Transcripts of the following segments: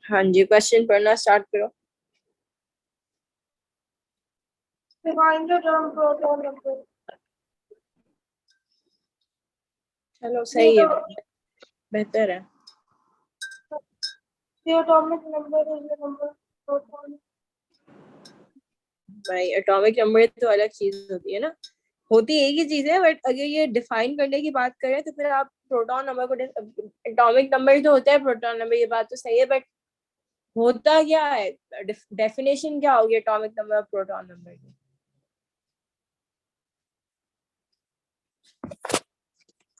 हाँ जी, क्वेश्चन पढ़ना स्टार्ट करो। Define the term proton number. चलो सही है, बेहतर है। The atomic number is the number of protons. भाई एटॉमिक नंबर तो अलग चीज होती है ना, होती एक ही चीज है, बट अगर ये डिफाइन करने की बात करें तो फिर आप प्रोटॉन नंबर को, एटॉमिक नंबर तो होता है प्रोटॉन नंबर, ये बात तो सही है, बट होता क्या है, डेफिनेशन क्या होगी एटॉमिक नंबर और प्रोटॉन नंबर की?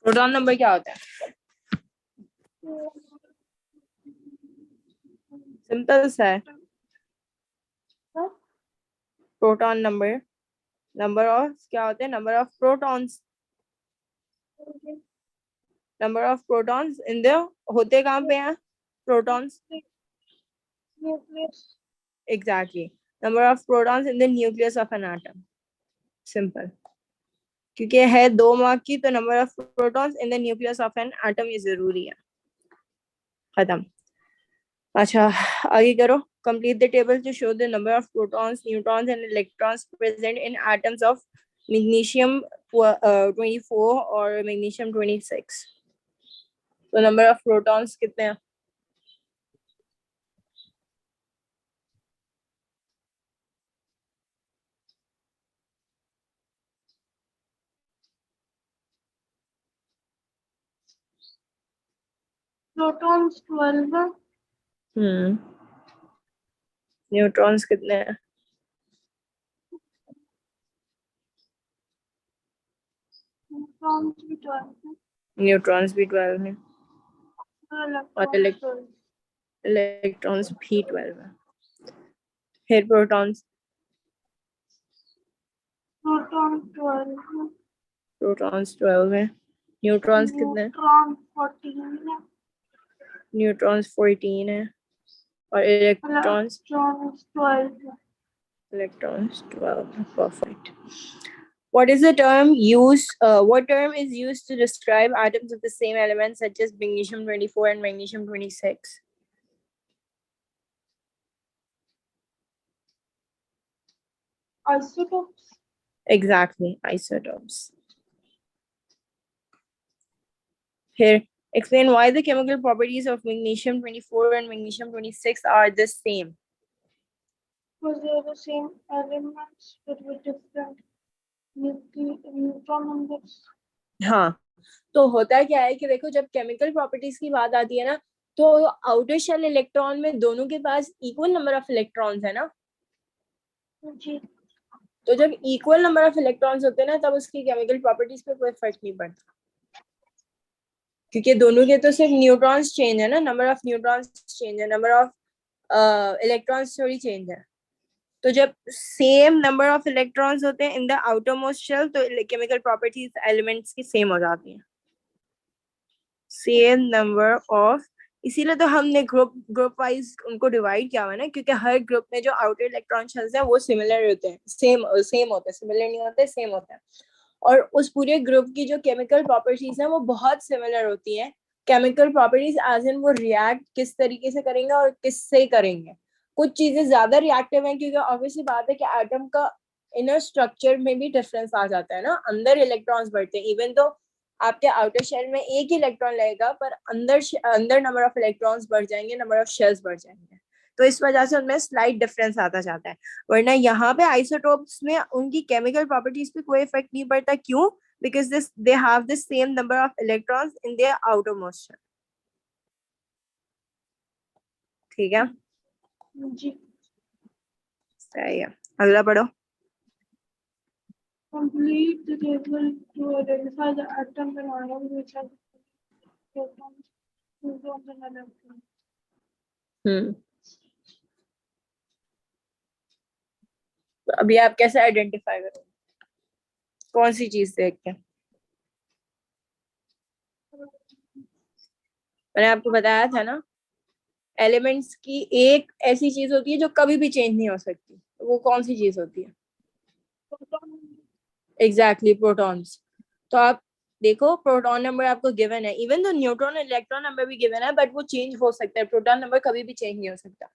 प्रोटॉन नंबर क्या होता है? सिंपल सा है, प्रोटॉन नंबर, नंबर ऑफ क्या होते हैं, number of protons, number of protons in the, होते कहाँ पे हैं protons? Nucleus. Exactly, number of protons in the nucleus of an atom. Simple, क्योंकि है 2 मार्क की, तो number of protons in the nucleus of an atom ये जरूरी है। खत्म। अच्छा, आगे करो। Complete the table to show the number of protons, neutrons and electrons present in atoms of magnesium 24 और मैग्नीशियम 26। तो नंबर ऑफ प्रोटॉन्स कितने हैं? Protons 12. न्यूट्रॉन्स कितने हैं? Neutrons भी 12. न्यूट्रॉन्स भी 12 हैं और Electrons 12. इलेक्ट्रॉन्स भी 12 हैं। फिर प्रोटॉन्स, Proton 12. प्रोटॉन्स 12 हैं। न्यूट्रॉन्स कितने हैं? Neutron 14. न्यूट्रॉन्स 14 है और electrons, Electrons 12. electrons 12. Perfect. What is the term used? What term is used to describe atoms of the same element, such as magnesium 24 and magnesium 26? Isotopes. Exactly, isotopes. Here, explain why the chemical properties of magnesium 24 and magnesium 26 are the same. Because they are the same elements but with different neutron numbers. हाँ, तो होता क्या है कि देखो, जब chemical properties की बात आती है ना, तो आउटर शेल इलेक्ट्रॉन में दोनों के पास इक्वल नंबर ऑफ इलेक्ट्रॉन्स है ना। जी। तो जब इक्वल नंबर ऑफ इलेक्ट्रॉन्स होते हैं ना, तब उसकी केमिकल प्रॉपर्टीज पे कोई फर्क नहीं पड़ता, क्योंकि दोनों के तो सिर्फ न्यूट्रॉन्स चेंज है ना, नंबर ऑफ न्यूट्रॉन्स चेंज है, नंबर ऑफ इलेक्ट्रॉन्स थोड़ी चेंज है। तो जब सेम नंबर ऑफ इलेक्ट्रॉन्स होते हैं in the outermost shell, तो केमिकल प्रॉपर्टीज एलिमेंट्स की सेम हो जाती हैं, सेम नंबर ऑफ। इसीलिए तो हमने ग्रुप वाइज उनको डिवाइड किया हुआ है ना, क्योंकि हर ग्रुप में जो आउटर इलेक्ट्रॉन शेल्स हैं वो सिमिलर होते हैं, सेम होते हैं, सिमिलर नहीं होते, सेम होते हैं। और उस पूरे ग्रुप की जो केमिकल प्रॉपर्टीज हैं वो बहुत सिमिलर होती हैं। केमिकल प्रॉपर्टीज एज इन वो रिएक्ट किस तरीके से करेंगे और किससे करेंगे। कुछ चीजें ज्यादा रिएक्टिव हैं, क्योंकि ऑब्वियसली बात है कि एटम का इनर स्ट्रक्चर में भी डिफरेंस आ जाता है ना, अंदर इलेक्ट्रॉन्स बढ़ते हैं, इवन तो आपके आउटर शेल में एक ही इलेक्ट्रॉन लगेगा, पर अंदर नंबर ऑफ इलेक्ट्रॉन्स बढ़ जाएंगे, नंबर ऑफ शेल्स बढ़ जाएंगे, तो इस वजह से उनमें स्लाइट डिफरेंस आता जाता है। वरना यहाँ पे आइसोटोप्स में उनकी केमिकल प्रॉपर्टीज पे कोई इफेक्ट नहीं पड़ता। क्यों? Because this they have the same number of electrons in their outermost shell. ठीक है जी। सही है, अगला पढ़ो। Complete the table to identify the atoms and ions which have protons, neutrons and electrons. तो अभी आप कैसे आइडेंटिफाई करोगे, कौन सी चीज देख के? मैंने आपको बताया था ना, एलिमेंट्स की एक ऐसी चीज होती है जो कभी भी चेंज नहीं हो सकती, तो वो कौन सी चीज होती है? Exactly, protons. तो आप देखो प्रोटॉन नंबर आपको गिवन है, इवन तो न्यूट्रॉन इलेक्ट्रॉन नंबर भी गिवन है, बट वो चेंज हो सकता है, प्रोटॉन नंबर कभी भी चेंज नहीं हो सकता।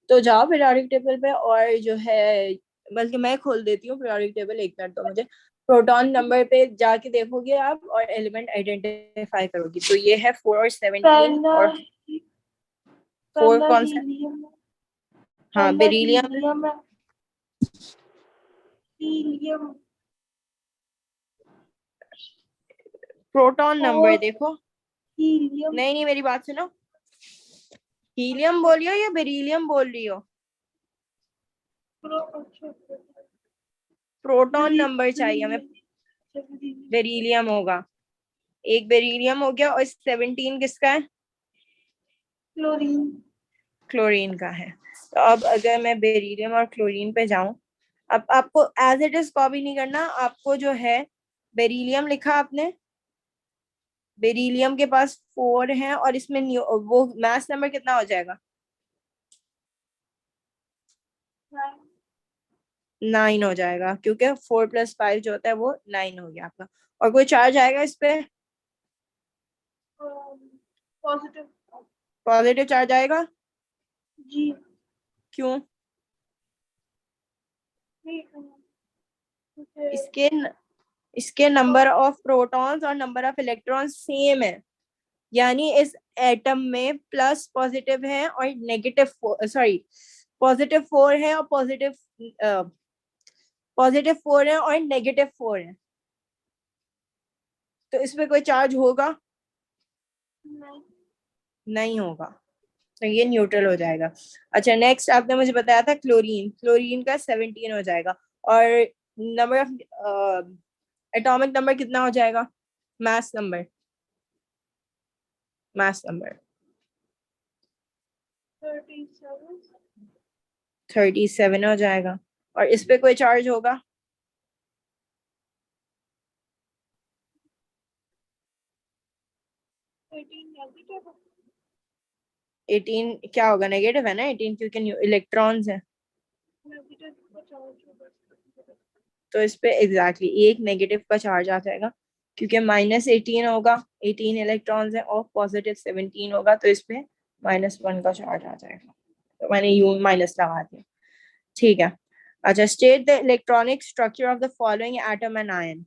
तो जाओ पीरियोडिक टेबल पे और जो है, बल्कि मैं खोल देती हूँ पीरियोडिक टेबल, एक मिनट तो मुझे। प्रोटॉन नंबर पे जाके देखोगे आप और एलिमेंट आइडेंटिफाई करोगी, तो ये है 4 और 17 पहला और 4 पहला कौन सा? हीलियम हाँ पहला बेरिलियम है। हीलियम है। हीलियम प्रोटॉन नंबर और देखो, हीलियम नहीं नहीं मेरी बात सुनो, हीलियम बोल रही हो या बेरिलियम बोल रही हो? अच्छा प्रोटॉन नंबर चाहिए हमें, बेरिलियम बेरिलियम होगा, एक बेरिलियम हो गया, और 17 किसका है? क्लोरीन क्लोरीन का है। तो अब अगर मैं बेरिलियम और क्लोरीन पे जाऊं, अब आपको एज इट इज कॉपी नहीं करना, आपको जो है बेरिलियम लिखा आपने, बेरिलियम के पास 4 है, और इसमें वो मास नंबर कितना हो जाएगा? 9 हो जाएगा, क्योंकि 4 + 5 जो होता है वो 9 हो गया आपका। और कोई चार्ज आएगा इस पे? पॉजिटिव पॉजिटिव चार्ज आएगा? जी क्यों? ठीक इसके इसके नंबर ऑफ प्रोटॉन्स और नंबर ऑफ इलेक्ट्रॉन्स सेम है, यानी इस एटम में प्लस पॉजिटिव है और नेगेटिव, सॉरी पॉजिटिव 4 है और पॉजिटिव 4 है और -4 है, तो इसमें कोई चार्ज होगा? नहीं नहीं होगा, तो ये न्यूट्रल हो जाएगा। अच्छा नेक्स्ट आपने मुझे बताया था क्लोरीन, क्लोरीन का 17 हो जाएगा, और नंबर ऑफ एटॉमिक नंबर कितना हो जाएगा? मास नंबर, मास नंबर 37 37 हो जाएगा, और इस पे कोई चार्ज होगा? 18 नेगेटिव 18 क्या होगा? नेगेटिव है ना 18, क्योंकि इलेक्ट्रॉन्स है, नेगेटिव का चार्ज होगा तो इस पे एग्जैक्टली एक नेगेटिव का चार्ज आ जाएगा, क्योंकि -18 होगा, 18 इलेक्ट्रॉन्स है, और +17 होगा, तो इस पे -1 का चार्ज आ जाएगा, तो मैंने यू माइनस लगा दिया। ठीक है। अच्छा state the electronic structure of the following atom and ion.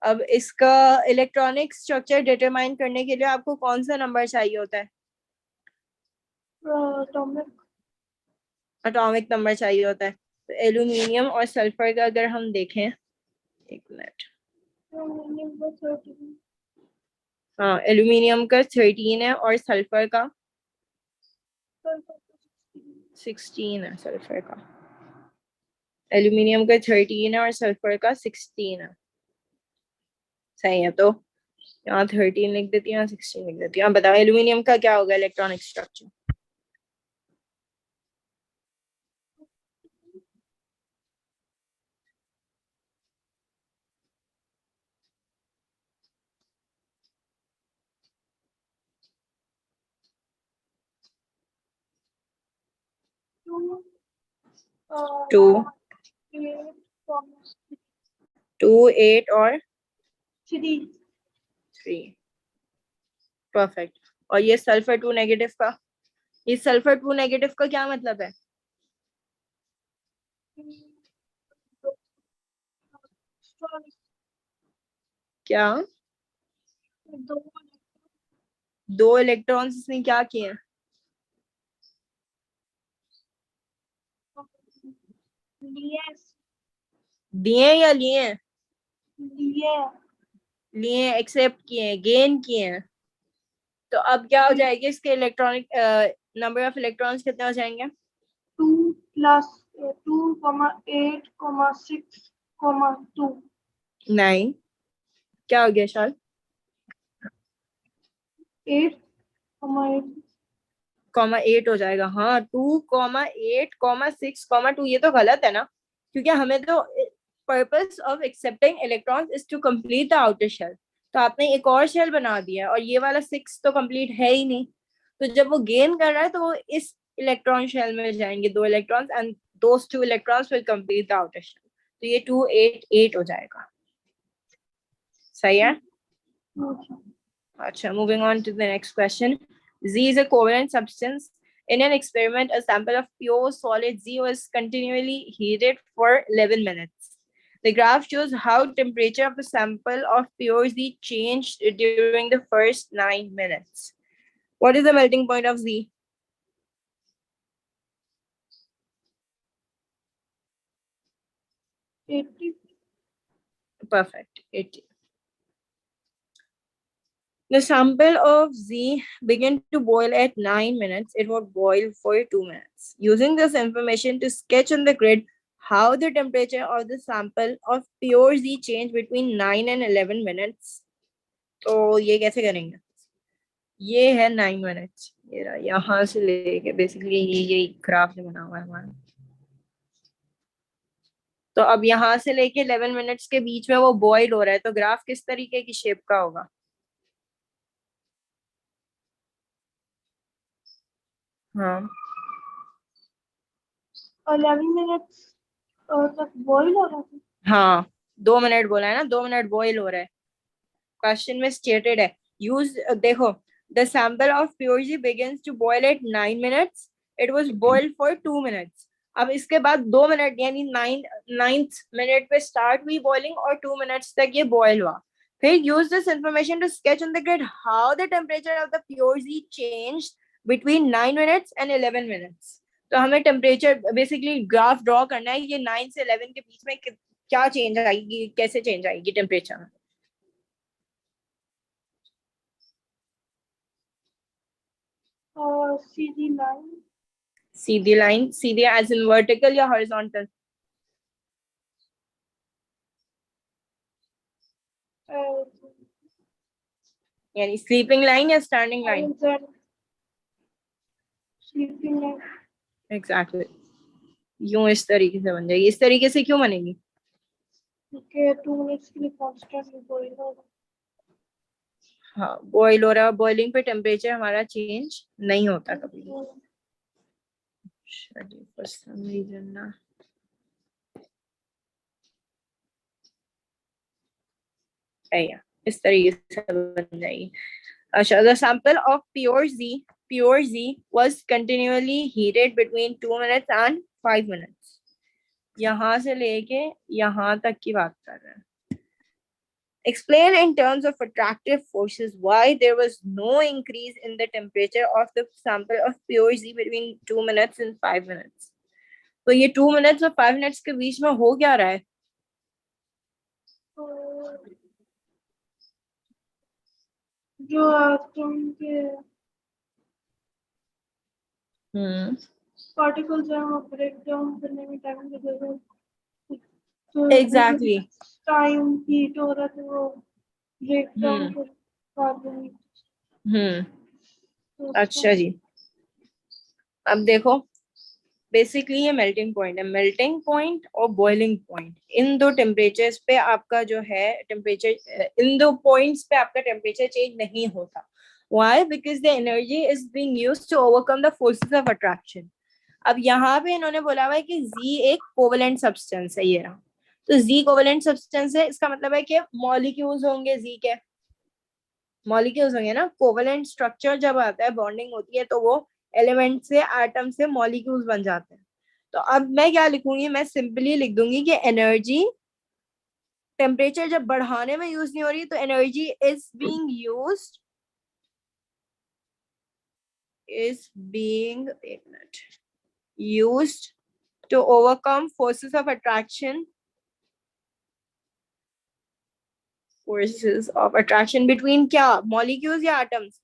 अब इसका इलेक्ट्रॉनिक स्ट्रक्चर डिटरमाइन करने के लिए आपको कौन सा नंबर चाहिए होता है? एटॉमिक एटॉमिक नंबर चाहिए होता है। तो एल्यूमिनियम और सल्फर का अगर हम देखें, एक मिनट, नंबर 13 हाँ एल्यूमिनियम का 13 है और सल्फर का 16 है, सल्फर का, एल्यूमिनियम का 13 है और सल्फर का 16 है। सही है, तो यहाँ 13 लिख देती हूँ, यहाँ 16 लिख देती हूँ। अब बताओ एल्यूमिनियम का क्या होगा इलेक्ट्रॉनिक स्ट्रक्चर? टू 2 8 और 3, परफेक्ट। और ये सल्फर 2 नेगेटिव का, ये सल्फर 2 नेगेटिव का क्या मतलब है? क्या? 2 इलेक्ट्रॉन्स इसने क्या किए हैं? दिए या लिए हैं? लिए, एक्सेप्ट किए हैं, गेन किए हैं। तो अब क्या हो जाएगी इसके इलेक्ट्रॉनिक नंबर ऑफ इलेक्ट्रॉन्स कितने हो जाएंगे? 2 + 2,8,6,2 नहीं, क्या हो गया शाल? 8,8 8 हो जाएगा, हाँ 2,8,6,2, ये तो गलत है ना, क्योंकि हमें तो purpose of accepting electrons is to complete the outer shell, तो आपने एक और शेल बना दिया, और ये वाला 6 तो कंप्लीट है ही नहीं, तो जब वो गेन कर रहा है तो वो इस इलेक्ट्रॉन शेल में जाएंगे 2 electrons, and those 2 electrons will complete the outer shell, तो ये 2 8 8 हो जाएगा। सही है? अच्छा, Acha, moving on to the next question. Z is a covalent substance. In an experiment, a sample of pure solid Z was continually heated for 11 minutes. The graph shows how temperature of the sample of pure Z changed during the first 9 minutes. What is the melting point of Z? 80. Perfect, 80. The sample of Z began to boil at 9 minutes. It would boil for 2 minutes. Using this information to sketch on the grid how the temperature of the sample of pure Z changed between 9 and 11 minutes. तो ये कैसे करेंगे? ये है 9 minutes. ये रहा, यहाँ से लेके बेसिकली ये ग्राफ जो बना हुआ है हमारा. तो अब यहाँ से लेके 11 मिनट्स के बीच में वो बॉयल हो रहा है, तो ग्राफ किस तरीके की शेप का होगा? हाँ 11 मिनट्स तक बॉईल हो रहा था. हाँ 2 मिनट बोला है ना, 2 मिनट बॉयल हो रहा है. क्वेश्चन में स्टेटेड है यूज. देखो, the sample of pure begins to boil at 9 minutes. It was boiled for 2 minutes. अब इसके बाद 2 मिनट यानी 9th मिनट पे स्टार्ट हुई बॉइलिंग और 2 मिनट्स तक ये बॉयल हुआ. फिर use this information to sketch on the grid how the temperature of the pure changed between 9 minutes and 11 minutes. तो हमें टेम्परेचर बेसिकली ग्राफ ड्रॉ करना है, ये 9 से 11 के बीच में क्या चेंज आएगी, कैसे चेंज आएगी टेम्परेचर में. सीधी लाइन. सीधी लाइन. सीधी एज इन वर्टिकल या हॉरिजॉन्टल? यानी स्लीपिंग लाइन या standing line? Sleeping line. Exactly. यूं इस तरीके से बन जाएगी. इस तरीके से क्यों बनेगी? क्योंकि 2 मिनट्स के लिए कांस्टेंट बॉईल हो रहा. हाँ बॉईल हो रहा है. बॉइलिंग पे टेम्परेचर हमारा चेंज नहीं होता कभी. फॉर सम रीजन ना. इस तरीके से बन जाएगी. अच्छा, the sample of pure Z was continually heated between 2 minutes and 5 minutes. यहाँ से लेके यहाँ तक की बात कर रहे हैं. Explain in terms of attractive forces why there was no increase in the temperature of the sample of pure Z between 2 minutes and 5 minutes. तो ये 2 minutes और 5 minutes के बीच में हो क्या रहा है? जो एटम के पार्टिकल्स हैं वो ब्रेक डाउन करने में टाइम लगेगा. तो एग्जैक्टली. टाइम हीट हो रहा है तो वो ब्रेक डाउन कर देंगे. अच्छा जी. अब देखो, बेसिकली ये मेल्टिंग पॉइंट है. मेल्टिंग पॉइंट और बॉइलिंग पॉइंट, इन दो टेम्परेचर्स पे आपका जो है टेम्परेचर, इन दो पॉइंट्स पे आपका टेम्परेचर चेंज नहीं होता. Why? Because the energy is being used to overcome the forces of attraction. अब यहाँ पे इन्होंने बोला हुआ है कि Z एक कोवेलेंट सब्सटेंस है. ये रहा. तो Z कोवेलेंट सब्सटेंस है, इसका मतलब है कि मॉलिक्यूल्स होंगे Z के. मॉलिक्यूल्स होंगे ना. कोवेलेंट स्ट्रक्चर जब आता है, बॉन्डिंग होती है, तो वो एलिमेंट से, एटम से मॉलिक्यूल्स बन जाते हैं. तो अब मैं क्या लिखूंगी? मैं सिंपली लिख दूंगी कि एनर्जी टेम्परेचर जब बढ़ाने में यूज नहीं हो रही, तो energy is being used to overcome forces of attraction between क्या, molecules या atoms?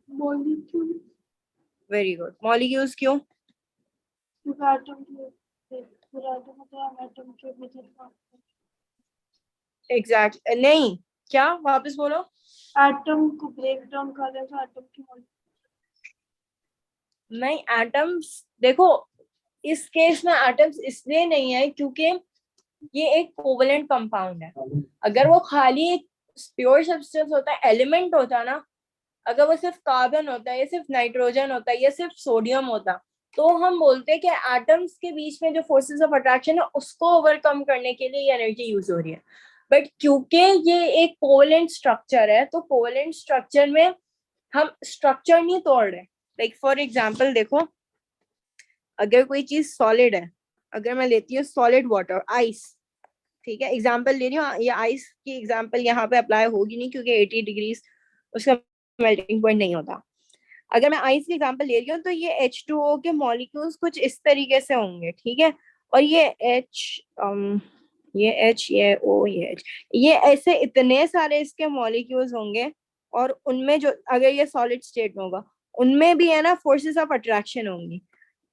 Molecule. Very good. molecules क्यों? एटम के एटम के भीतर एग्जैक्ट नहीं, क्या? वापस बोलो. एटम को ब्रेक डाउन कर देगा एटम की नहीं, एटम्स देखो, इस केस में एटम्स इसलिए नहीं है क्योंकि ये एक कोवेलेंट कंपाउंड है. अगर वो खाली एक प्योर सब्सटेंस होता, एलिमेंट होता ना, अगर वो सिर्फ कार्बन होता है या सिर्फ नाइट्रोजन होता है या सिर्फ सोडियम होता, तो हम बोलते हैं कि एटम्स के बीच में जो फोर्सेस ऑफ अट्रैक्शन है उसको ओवरकम करने के लिए ये एनर्जी यूज हो रही है. बट क्योंकि ये एक कोवेलेंट स्ट्रक्चर है, तो कोवेलेंट स्ट्रक्चर में हम स्ट्रक्चर नहीं तोड़ रहे। लाइक फॉर एग्जाम्पल देखो, अगर कोई चीज सॉलिड है, अगर मैं लेती हूँ सॉलिड वाटर, आइस, ठीक है, एग्जाम्पल ले रही हूँ, ये आइस की एग्जाम्पल यहाँ पे अप्लाई होगी नहीं क्योंकि 80 डिग्रीज उसका मेल्टिंग पॉइंट नहीं होता। अगर मैं आइस की एग्जांपल ले रही हूँ तो ये H2O के मॉलिक्यूल्स कुछ इस तरीके से होंगे, ठीक है, और ये H, ये O, ये H, ये ऐसे इतने सारे इसके मॉलिक्यूल्स होंगे, और उनमें जो, अगर ये सॉलिड स्टेट में होगा, उनमें भी है ना फोर्सेस ऑफ अट्रैक्शन होंगी,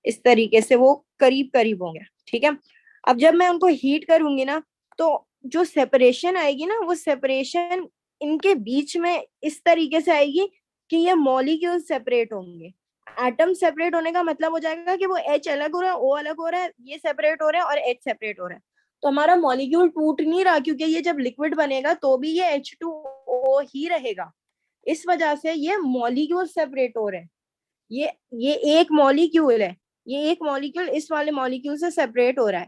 इस तरीके से वो करीब करीब होंगे, ठीक है। अब जब मैं उनको हीट करूंगी ना, तो जो सेपरेशन आएगी ना, वो सेपरेशन इनके बीच में इस तरीके से आएगी कि ये मॉलिक्यूल सेपरेट होंगे। एटम सेपरेट होने का मतलब हो जाएगा कि वो H अलग हो रहा है, O अलग हो रहा है, ये सेपरेट हो रहे हैं और H सेपरेट हो रहा है। तो हमारा मॉलिक्यूल टूट नहीं रहा, क्योंकि ये जब लिक्विड बनेगा तो भी ये H2O ही रहेगा। इस वजह से ये मॉलिक्यूल सेपरेट हो रहे हैं। ये एक मॉलिक्यूल है, ये एक मॉलिक्यूल इस वाले मॉलिक्यूल से सेपरेट हो रहा है।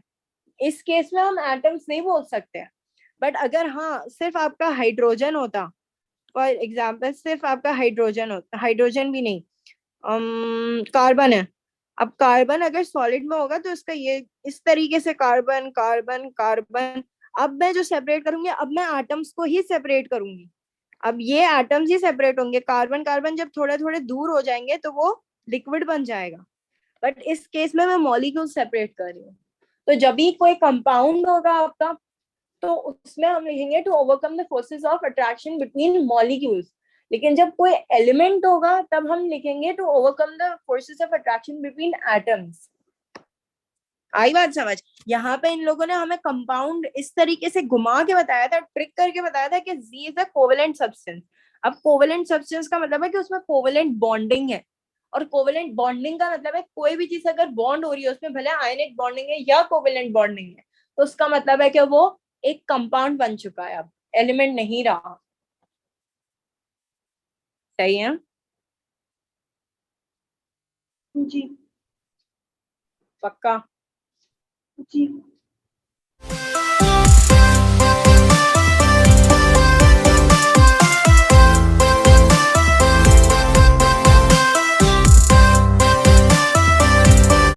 इस केस में हम एटम्स नहीं बोल सकते। बट अगर हाँ सिर्फ आपका हाइड्रोजन होता, फॉर एग्जाम्पल सिर्फ आपका हाइड्रोजन होता, हाइड्रोजन भी नहीं, कार्बन है, अब कार्बन अगर सॉलिड में होगा तो इसका ये इस तरीके से कार्बन कार्बन कार्बन, अब मैं जो सेपरेट करूंगी, अब मैं एटम्स को ही सेपरेट करूंगी, अब ये एटम्स ही सेपरेट होंगे। कार्बन कार्बन जब थोड़े थोड़े दूर हो जाएंगे तो वो लिक्विड बन जाएगा। बट इस केस में मैं मॉलिक्यूल सेपरेट कर रही हूँ। तो जब भी कोई कंपाउंड होगा आपका, तो उसमें हम लिखेंगे to overcome the forces of attraction between molecules. लेकिन जब कोई एलिमेंट होगा तब हम लिखेंगे to overcome the forces of attraction between atoms. आई बात समझ? यहाँ पे इन लोगों ने हमें कंपाउंड इस तरीके से घुमा के बताया था, ट्रिक करके बताया था कि Z is a covalent substance. अब कोवेलेंट सब्सटेंस का मतलब है कि उसमें कोवेलेंट बॉन्डिंग है, और कोवेलेंट बॉन्डिंग का मतलब है कोई भी चीज अगर बॉन्ड हो रही है उसमें, भले आयनिक बॉन्डिंग है या कोवेलेंट बॉन्डिंग है, तो उसका मतलब है कि वो एक कंपाउंड बन चुका है, अब एलिमेंट नहीं रहा। सही है? जी। पक्का? जी।